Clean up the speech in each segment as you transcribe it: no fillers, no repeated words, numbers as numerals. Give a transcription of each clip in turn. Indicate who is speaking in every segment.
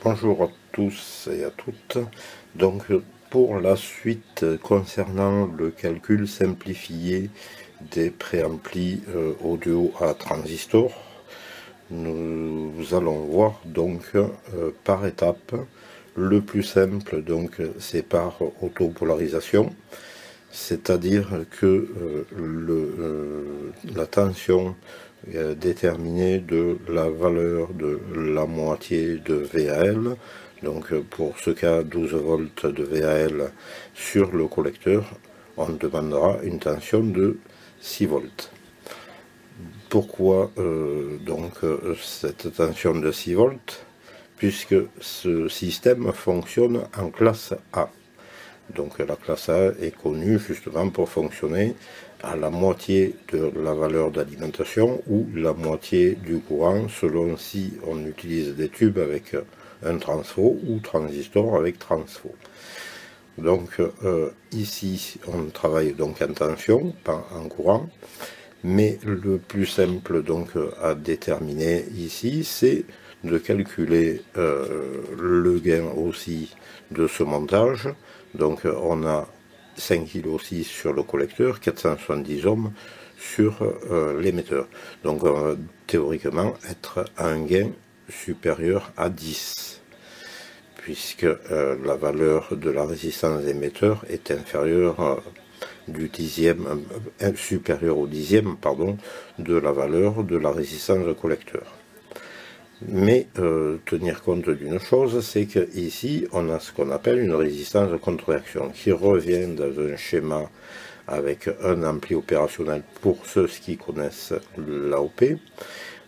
Speaker 1: Bonjour à tous et à toutes. Donc pour la suite concernant le calcul simplifié des préamplis audio à transistor, nous allons voir donc par étapes. Le plus simple donc c'est par autopolarisation, c'est-à-dire que la tension déterminée de la valeur de la moitié de VAL, donc pour ce cas 12 volts de VAL sur le collecteur, on demandera une tension de 6 volts. Pourquoi cette tension de 6 volts? Puisque ce système fonctionne en classe A. Donc la classe A est connue justement pour fonctionner à la moitié de la valeur d'alimentation ou la moitié du courant selon si on utilise des tubes avec un transfo ou transistor avec transfo. Donc ici on travaille donc en tension, pas en courant, mais le plus simple donc à déterminer ici c'est de calculer le gain aussi de ce montage. Donc on a 5 kg sur le collecteur, 470 ohms sur l'émetteur. Donc on va théoriquement être à un gain supérieur à 10, puisque la valeur de la résistance émetteur est inférieure supérieure au dixième de la valeur de la résistance collecteur. Mais tenir compte d'une chose, c'est qu'ici, on a ce qu'on appelle une résistance de contre-réaction qui revient dans un schéma avec un ampli opérationnel pour ceux qui connaissent l'AOP.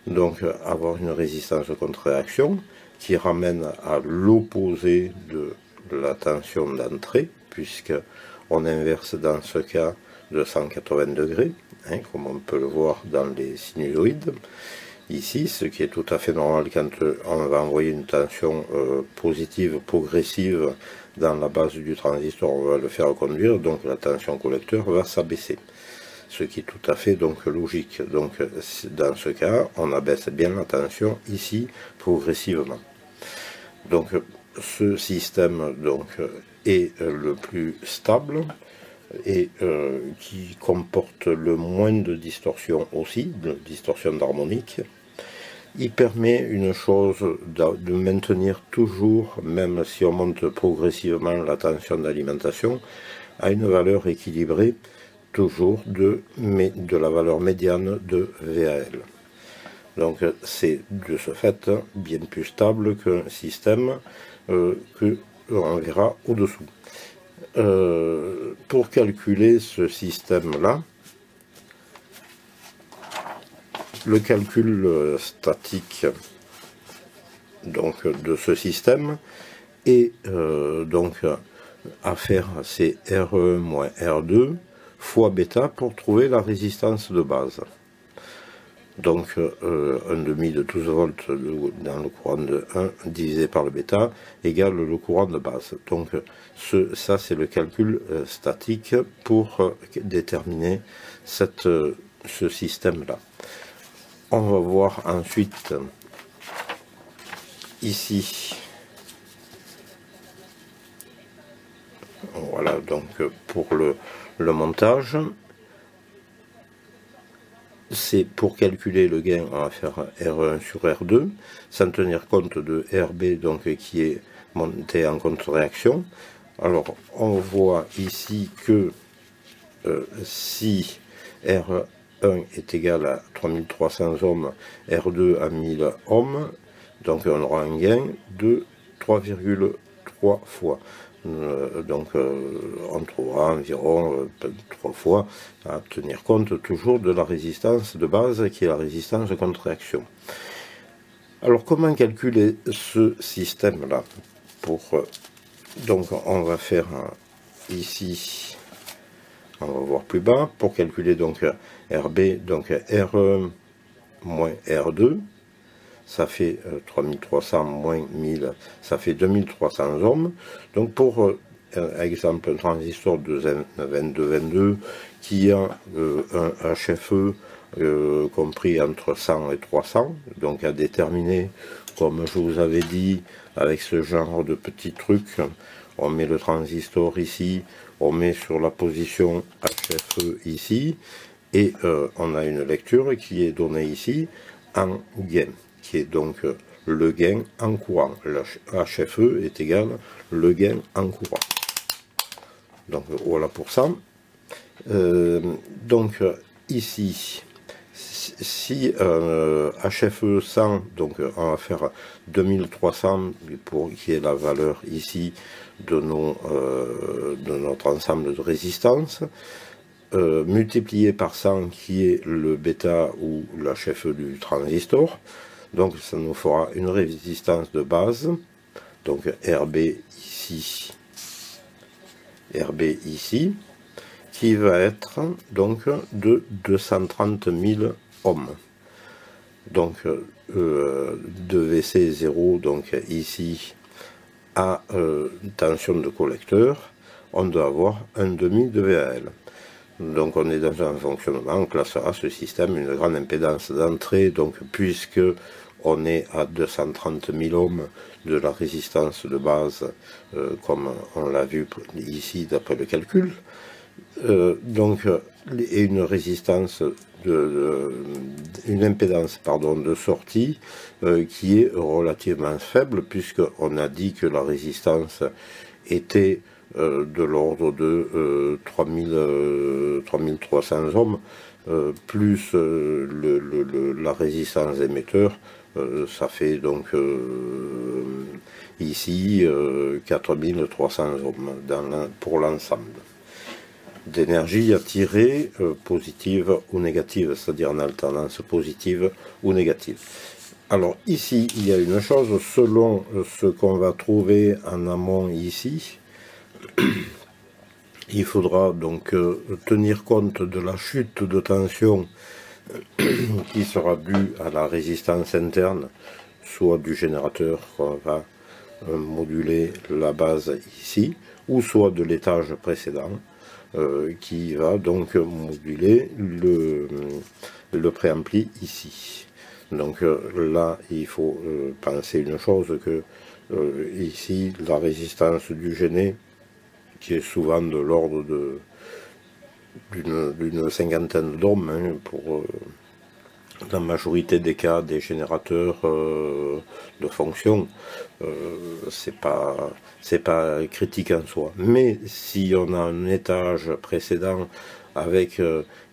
Speaker 1: Donc avoir une résistance de contre-réaction qui ramène à l'opposé de la tension d'entrée, puisque on inverse dans ce cas de 180 degrés, comme on peut le voir dans les sinusoïdes. Ici, ce qui est tout à fait normal quand on va envoyer une tension positive, progressive dans la base du transistor, on va le faire conduire, donc la tension collecteur va s'abaisser. Ce qui est tout à fait donc logique. Donc dans ce cas, on abaisse bien la tension ici progressivement. Donc ce système donc est le plus stable et qui comporte le moins de distorsion aussi, de distorsion d'harmonique. Il permet une chose, de maintenir toujours, même si on monte progressivement la tension d'alimentation, à une valeur équilibrée, toujours de la valeur médiane de VAL. Donc c'est de ce fait bien plus stable qu'un système que on verra au-dessous. Pour calculer ce système-là, le calcul statique donc de ce système est donc à faire, c'est RE moins R2 fois bêta pour trouver la résistance de base. Donc un demi de 12 volts dans le courant de 1 divisé par le bêta égale le courant de base. Donc ça c'est le calcul statique pour déterminer ce système-là. On va voir ensuite ici, voilà, donc pour le montage. C'est pour calculer le gain, on va faire R1 sur R2, sans tenir compte de RB donc, qui est monté en contre-réaction. Alors, on voit ici que si R1 est égal à 3300 ohms, R2 à 1000 ohms, donc on aura un gain de 3,3 fois. Donc on trouvera environ 3 fois, à tenir compte toujours de la résistance de base qui est la résistance de contre-réaction. Alors comment calculer ce système là? Donc on va faire ici, on va voir plus bas, pour calculer donc RB, donc R1 moins R2, ça fait 3300 moins 1000, ça fait 2300 ohms. Donc pour exemple un transistor de 2222 qui a un HFE compris entre 100 et 300, donc à déterminer comme je vous avais dit, avec ce genre de petits trucs, on met le transistor ici, on met sur la position HFE ici, et on a une lecture qui est donnée ici en gain, qui est donc le gain en courant. Le HFE est égal le gain en courant. Donc voilà pour ça. Donc ici, si HFE 100, donc on va faire 2300 pour qui est la valeur ici de notre ensemble de résistance, multiplié par 100 qui est le bêta ou l'HFE du transistor. Donc ça nous fera une résistance de base, donc RB ici, qui va être donc de 230 000 ohms. Donc de VC0, donc ici à tension de collecteur, on doit avoir un demi de VAL. Donc on est dans un fonctionnement classe A, ce système, une grande impédance d'entrée, donc puisque on est à 230 000 ohms de la résistance de base, comme on l'a vu ici d'après le calcul, et une résistance, une impédance pardon, de sortie qui est relativement faible, puisqu'on a dit que la résistance était de l'ordre de 3300 ohms, plus la résistance émetteur, ça fait donc ici 4300 ohms pour l'ensemble d'énergie à tirer, positive ou négative, c'est-à-dire en alternance positive ou négative. Alors ici, il y a une chose, selon ce qu'on va trouver en amont ici, il faudra donc tenir compte de la chute de tension qui sera due à la résistance interne, soit du générateur qu'on va moduler la base ici, ou soit de l'étage précédent, qui va donc moduler le préampli ici. Donc là, il faut penser une chose, que ici, la résistance du gêné, qui est souvent de l'ordre d'une cinquantaine d'ohms, hein, pour la majorité des cas des générateurs de fonction, c'est pas critique en soi. Mais si on a un étage précédent avec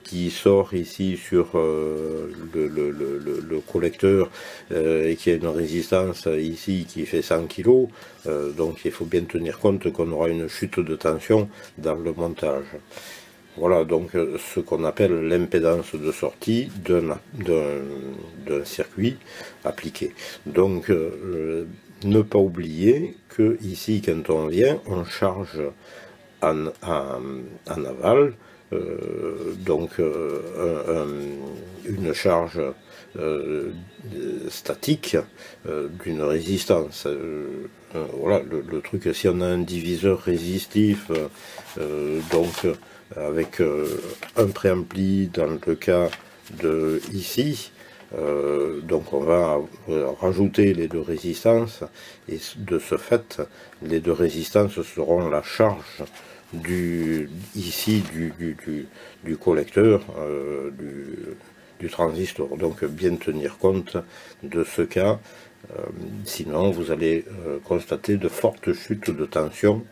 Speaker 1: qui sort ici sur le collecteur et qui a une résistance ici qui fait 100 kg, donc il faut bien tenir compte qu'on aura une chute de tension dans le montage. Voilà donc ce qu'on appelle l'impédance de sortie d'un circuit appliqué. Donc ne pas oublier que ici, quand on vient, on charge en aval, donc une charge statique d'une résistance. Voilà le truc. Si on a un diviseur résistif, donc avec un préampli dans le cas de ici, donc on va rajouter les deux résistances, et de ce fait les deux résistances seront la charge du collecteur du transistor. Donc bien tenir compte de ce cas, sinon vous allez constater de fortes chutes de tension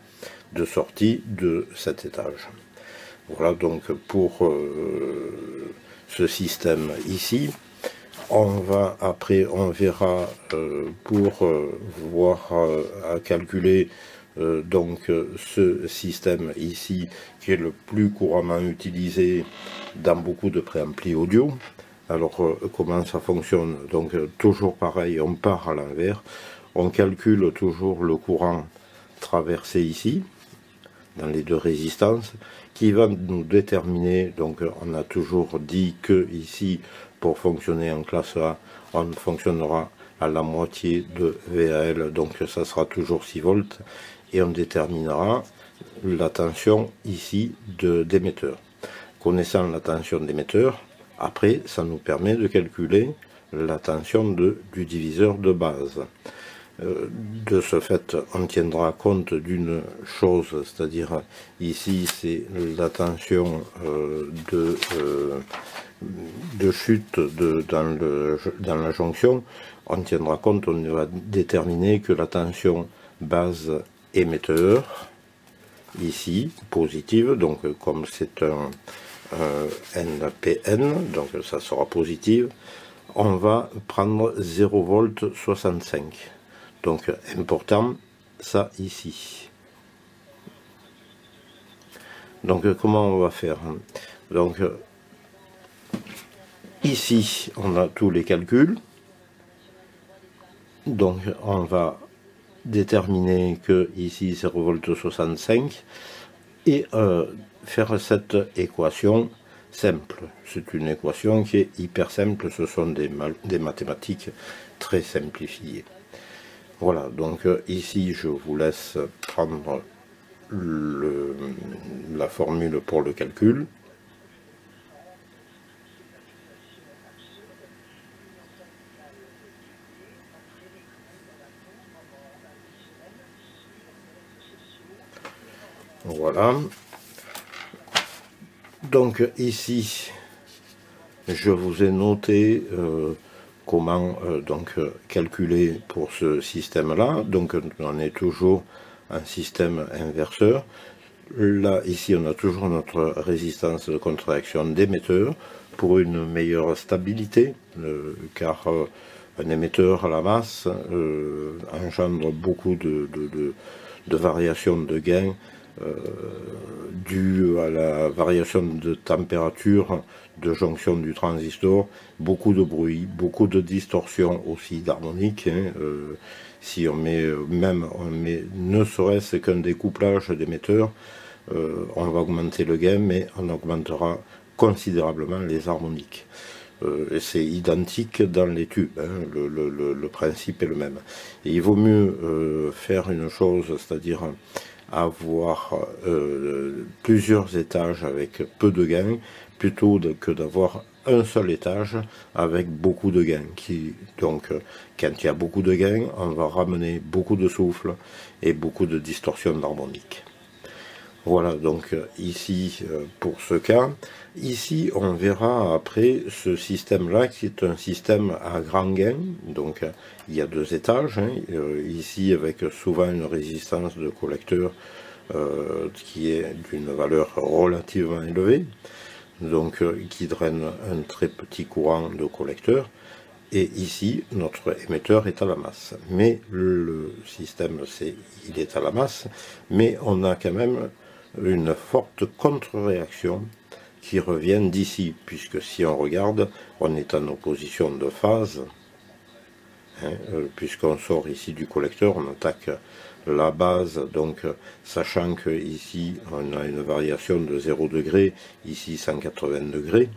Speaker 1: de sortie de cet étage. Voilà donc pour ce système ici. On verra pour voir à calculer donc ce système ici, qui est le plus couramment utilisé dans beaucoup de préamplis audio. Alors comment ça fonctionne? Donc toujours pareil, on part à l'envers, on calcule toujours le courant traversé ici dans les deux résistances, qui va nous déterminer. Donc on a toujours dit que ici, pour fonctionner en classe A, on fonctionnera à la moitié de VAL, donc ça sera toujours 6 volts, et on déterminera la tension ici d'émetteur. Connaissant la tension d'émetteur, après ça nous permet de calculer la tension du diviseur de base. De ce fait, on tiendra compte d'une chose, c'est-à-dire ici c'est la tension de chute dans la jonction. On tiendra compte, on va déterminer que la tension base émetteur, ici, positive, donc comme c'est un NPN, donc ça sera positive, on va prendre 0 volts 65. Donc important, ça ici. Donc comment on va faire? Donc ici, on a tous les calculs. Donc on va déterminer que ici 0 volts 65 et faire cette équation simple. C'est une équation qui est hyper simple, ce sont des mathématiques très simplifiées. Voilà, donc ici je vous laisse prendre la formule pour le calcul. Voilà. Donc ici, je vous ai noté comment calculer pour ce système-là. Donc on est toujours un système inverseur. Là, ici, on a toujours notre résistance de contraction d'émetteur pour une meilleure stabilité, car un émetteur à la masse engendre beaucoup de variations de gain dû à la variation de température de jonction du transistor, beaucoup de bruit, beaucoup de distorsion aussi d'harmonique. Si on met ne serait-ce qu'un découplage d'émetteurs, on va augmenter le gain, mais on augmentera considérablement les harmoniques. C'est identique dans les tubes, hein, le principe est le même. Et il vaut mieux faire une chose, c'est-à-dire avoir plusieurs étages avec peu de gains, plutôt que d'avoir un seul étage avec beaucoup de gains. Donc, quand il y a beaucoup de gains, on va ramener beaucoup de souffle et beaucoup de distorsion d'harmonique. Voilà, donc ici, pour ce cas, ici, on verra après ce système-là, qui est un système à grand gain. Donc, il y a deux étages, hein, ici, avec souvent une résistance de collecteur qui est d'une valeur relativement élevée, donc qui draine un très petit courant de collecteur. Et ici, notre émetteur est à la masse. Mais le système, il est à la masse, mais on a quand même une forte contre-réaction qui revient d'ici, puisque si on regarde, on est en opposition de phase, hein, puisqu'on sort ici du collecteur, on attaque la base, donc sachant que ici on a une variation de 0 degré, ici 180 degrés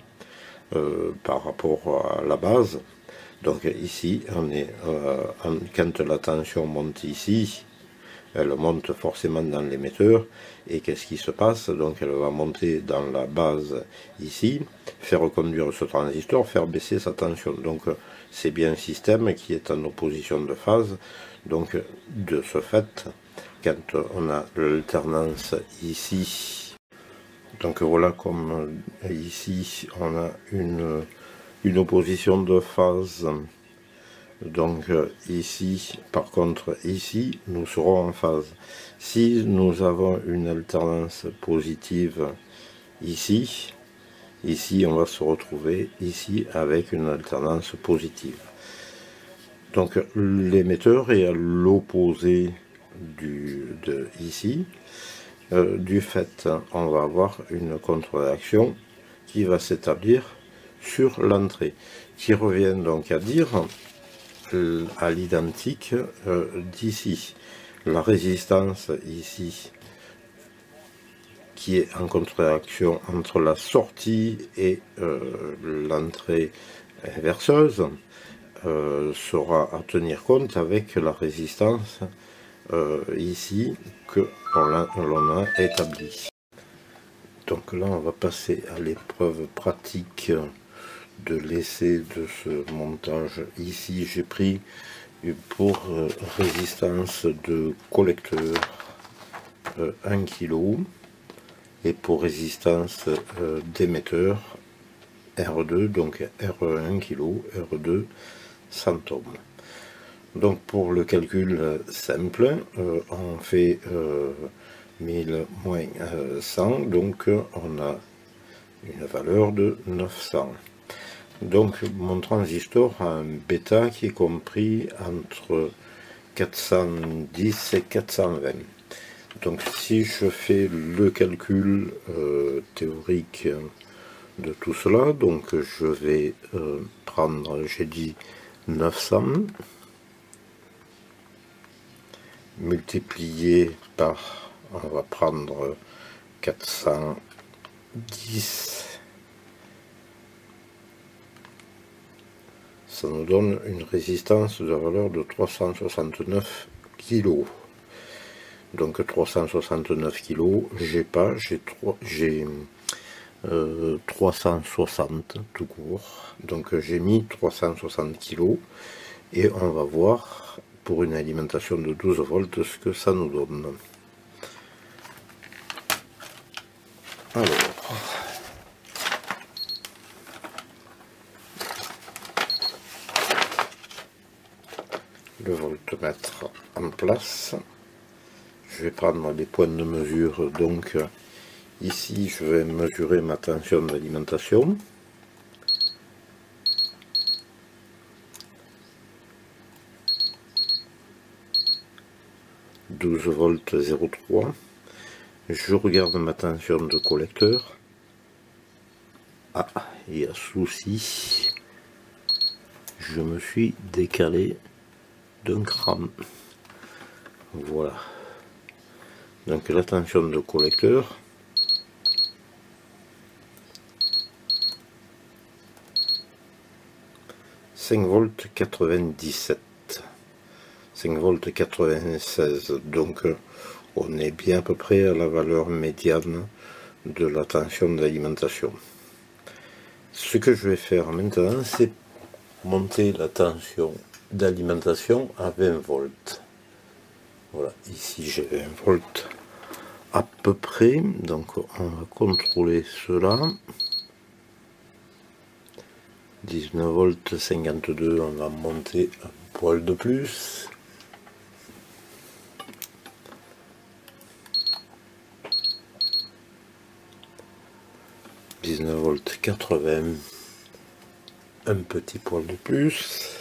Speaker 1: par rapport à la base. Donc ici, on est quand la tension monte ici, elle monte forcément dans l'émetteur, et qu'est-ce qui se passe? Donc elle va monter dans la base ici, faire reconduire ce transistor, faire baisser sa tension. Donc c'est bien un système qui est en opposition de phase. Donc de ce fait, quand on a l'alternance ici, donc voilà, comme ici on a une opposition de phase. Donc ici, par contre, ici, nous serons en phase. Si nous avons une alternance positive ici, on va se retrouver ici avec une alternance positive. Donc l'émetteur est à l'opposé de ici. Du fait, on va avoir une contre-réaction qui va s'établir sur l'entrée, qui revient donc à dire à l'identique d'ici. La résistance ici, qui est en contre-réaction entre la sortie et l'entrée inverseuse, sera à tenir compte avec la résistance ici que l'on a établie. Donc là, on va passer à l'épreuve pratique de laisser de ce montage. Ici j'ai pris pour résistance de collecteur 1 kg et pour résistance d'émetteur R2, donc R1 kg, R2 100 ohms. Donc pour le calcul simple, on fait 1000 moins 100, donc on a une valeur de 900. Donc mon transistor a un bêta qui est compris entre 410 et 420. Donc si je fais le calcul théorique de tout cela, donc je vais prendre, j'ai dit 900, multiplié par, on va prendre 410, ça nous donne une résistance de valeur de 369 kg. Donc 369 kg, j'ai pas, j'ai 360 tout court. Donc j'ai mis 360 kg et on va voir pour une alimentation de 12 volts ce que ça nous donne. Alors, le voltmètre en place. Je vais prendre les points de mesure, donc ici je vais mesurer ma tension d'alimentation. « 12 volts 0,3. Je regarde ma tension de collecteur. Ah, il y a souci. Je me suis décalé d'un cran. Voilà. Donc la tension de collecteur. « 5 volts 97. 5 volts 96. Donc on est bien à peu près à la valeur médiane de la tension d'alimentation. Ce que je vais faire maintenant, c'est monter la tension d'alimentation à 20 volts. Voilà, ici j'ai 20 volts à peu près, donc on va contrôler cela. 19 volts 52, on va monter un poil de plus. « 19 volts 80, un petit poil de plus. »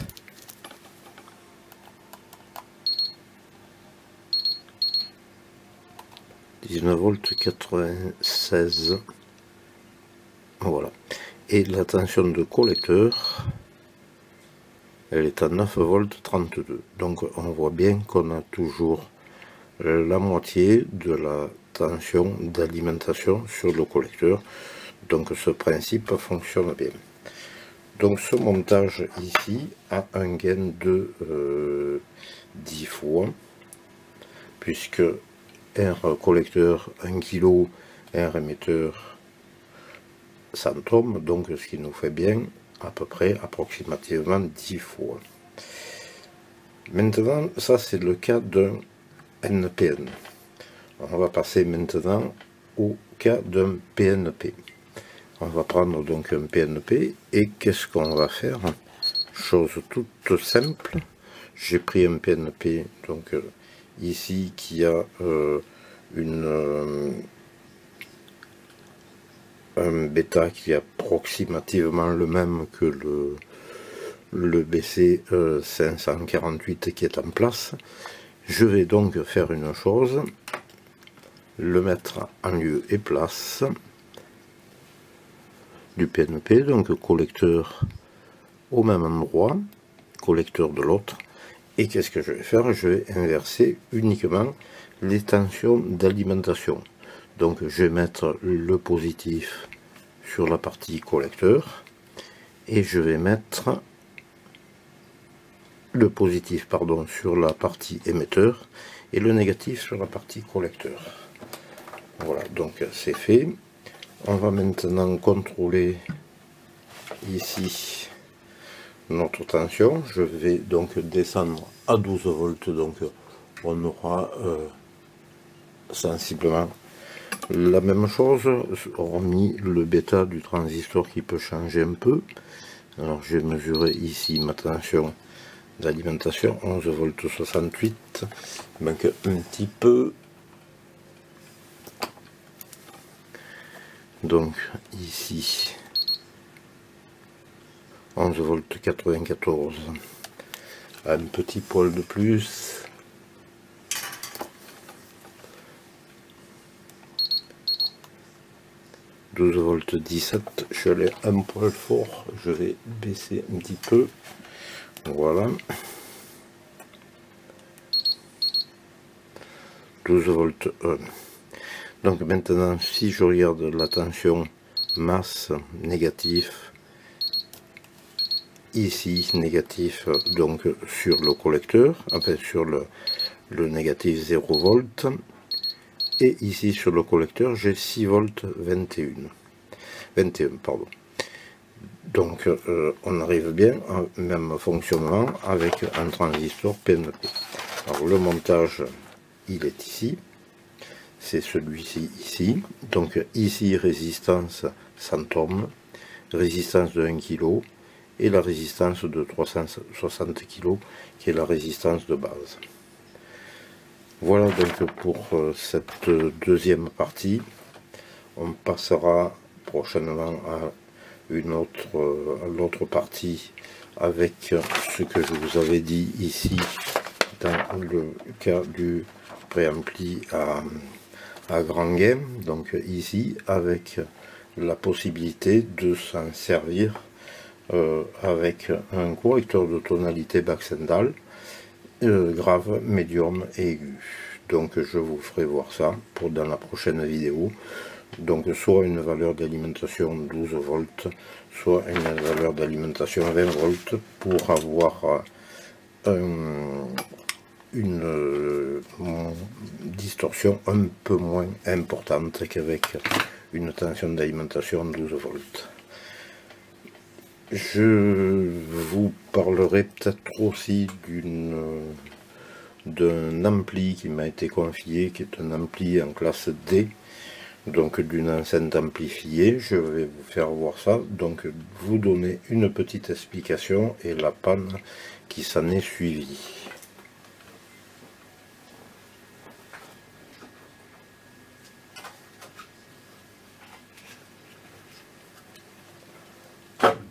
Speaker 1: 19 volts 96. Voilà. Et la tension de collecteur, elle est à 9 volts 32. Donc on voit bien qu'on a toujours la moitié de la tension d'alimentation sur le collecteur. Donc ce principe fonctionne bien. Donc ce montage ici a un gain de 10 fois, puisque R collecteur 1 kg, R émetteur 100 ohms, donc ce qui nous fait bien à peu près approximativement 10 fois. Maintenant, ça c'est le cas d'un NPN. On va passer maintenant au cas d'un PNP. On va prendre donc un PNP et qu'est-ce qu'on va faire? Chose toute simple. J'ai pris un PNP donc ici qui a un bêta qui est approximativement le même que le BC 548 qui est en place. Je vais donc faire une chose, le mettre en lieu et place du PNP, donc collecteur au même endroit, collecteur de l'autre. Et qu'est-ce que je vais faire? Je vais inverser uniquement les tensions d'alimentation. Donc je vais mettre le positif sur la partie collecteur et je vais mettre le positif sur la partie émetteur et le négatif sur la partie collecteur. Voilà, donc c'est fait. On va maintenant contrôler ici notre tension. Je vais donc descendre à 12 volts, donc on aura sensiblement la même chose, hormis le bêta du transistor qui peut changer un peu. Alors j'ai mesuré ici ma tension d'alimentation, 11 volts 68, il manque un petit peu. Donc ici 11 volts 94, un petit poil de plus. « 12 volts 17, je l'ai un poil fort, je vais baisser un petit peu, voilà. 12 volts 1. Donc maintenant, si je regarde la tension masse négatif, ici négatif, donc sur le collecteur, enfin sur le négatif 0 volts, et ici sur le collecteur j'ai 6 volts 21 pardon. Donc on arrive bien au même fonctionnement avec un transistor PNP. Alors le montage il est ici, c'est celui-ci ici, donc ici résistance 100 ohms, résistance de 1 kg et la résistance de 360 kg qui est la résistance de base. Voilà donc pour cette deuxième partie. On passera prochainement à l'autre partie avec ce que je vous avais dit ici dans le cas du préampli à grand gain. Donc ici avec la possibilité de s'en servir avec un correcteur de tonalité Baxendal grave, médium et aigu. Donc je vous ferai voir ça dans la prochaine vidéo. Donc soit une valeur d'alimentation 12 volts, soit une valeur d'alimentation 20 volts pour avoir une distorsion un peu moins importante qu'avec une tension d'alimentation 12 volts. Je vous parlerai peut-être aussi d'un ampli qui m'a été confié, qui est un ampli en classe D, donc d'une enceinte amplifiée. Je vais vous faire voir ça, donc vous donner une petite explication et la panne qui s'en est suivie.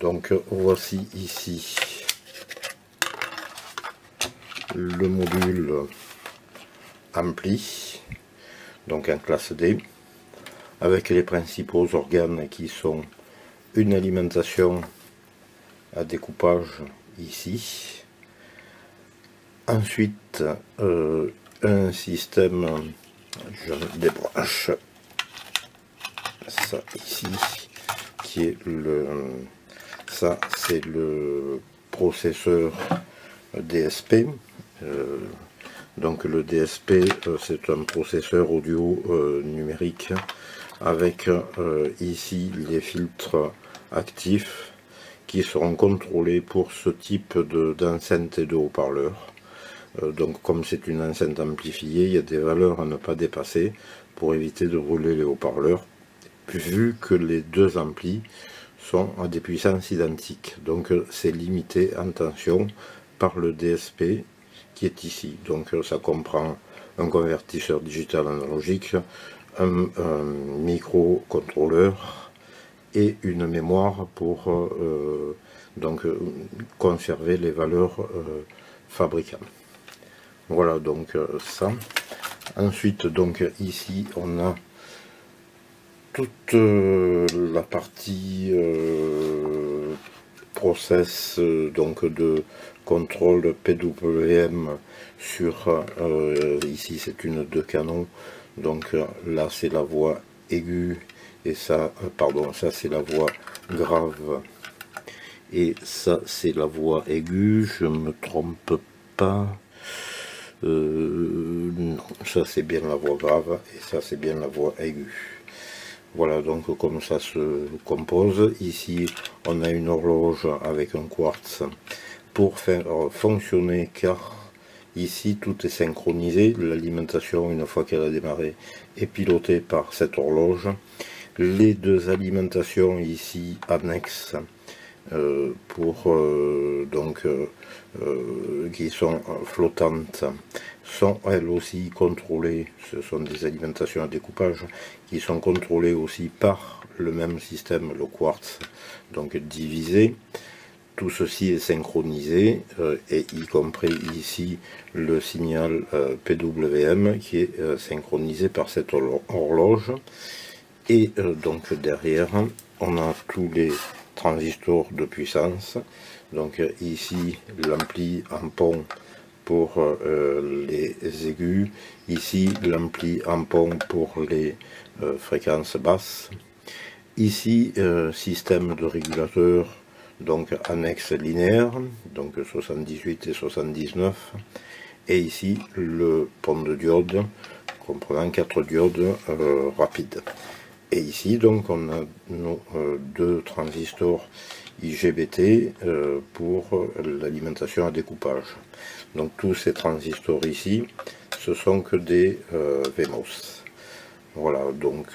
Speaker 1: Donc voici ici le module ampli, donc en classe D, avec les principaux organes qui sont une alimentation à découpage ici, ensuite un système, je débranche ça ici, qui est ça c'est le processeur DSP. Donc le DSP c'est un processeur audio numérique avec ici les filtres actifs qui seront contrôlés pour ce type d'enceinte et de haut-parleurs. Donc comme c'est une enceinte amplifiée, il y a des valeurs à ne pas dépasser pour éviter de brûler les haut-parleurs, vu que les deux amplis sont à des puissances identiques. Donc c'est limité en tension par le DSP qui est ici. Donc ça comprend un convertisseur digital analogique, un microcontrôleur et une mémoire pour conserver les valeurs fabricants. Voilà donc ça. Ensuite donc ici on a toute la partie process donc de contrôle PWM sur ici c'est une 2 canons, donc là c'est la voix aiguë et ça pardon, ça c'est la voix grave et ça c'est la voix aiguë, je me trompe pas. Non, ça c'est bien la voix grave et ça c'est bien la voix aiguë. Voilà donc comme ça se compose. Ici on a une horloge avec un quartz pour faire fonctionner, car ici tout est synchronisé. L'alimentation, une fois qu'elle a démarré, est pilotée par cette horloge. Les deux alimentations ici annexes qui sont flottantes sont elles aussi contrôlées. Ce sont des alimentations à découpage qui sont contrôlées aussi par le même système, le quartz, donc divisé. Tout ceci est synchronisé, et y compris ici le signal PWM qui est synchronisé par cette horloge. Et donc derrière, on a tous les transistors de puissance. Donc ici l'ampli en pont pour les aigus, ici l'ampli en pont pour les fréquences basses, ici système de régulateur, donc annexe linéaire, donc 78 et 79, et ici le pont de diodes comprenant 4 diodes rapides. Et ici donc on a nos deux transistors IGBT pour l'alimentation à découpage. Donc tous ces transistors ici, ce sont que des VMOS. Voilà, donc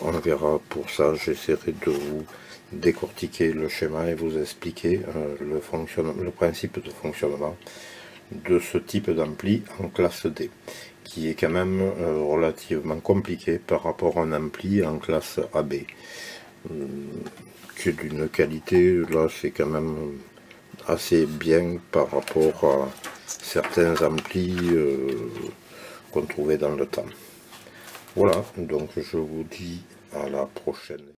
Speaker 1: on verra pour ça, j'essaierai de vous décortiquer le schéma et vous expliquer le principe de fonctionnement de ce type d'ampli en classe D, qui est quand même relativement compliqué par rapport à un ampli en classe AB, qui est d'une qualité, là c'est quand même assez bien par rapport à certains amplis qu'on trouvait dans le temps. Voilà, donc je vous dis à la prochaine.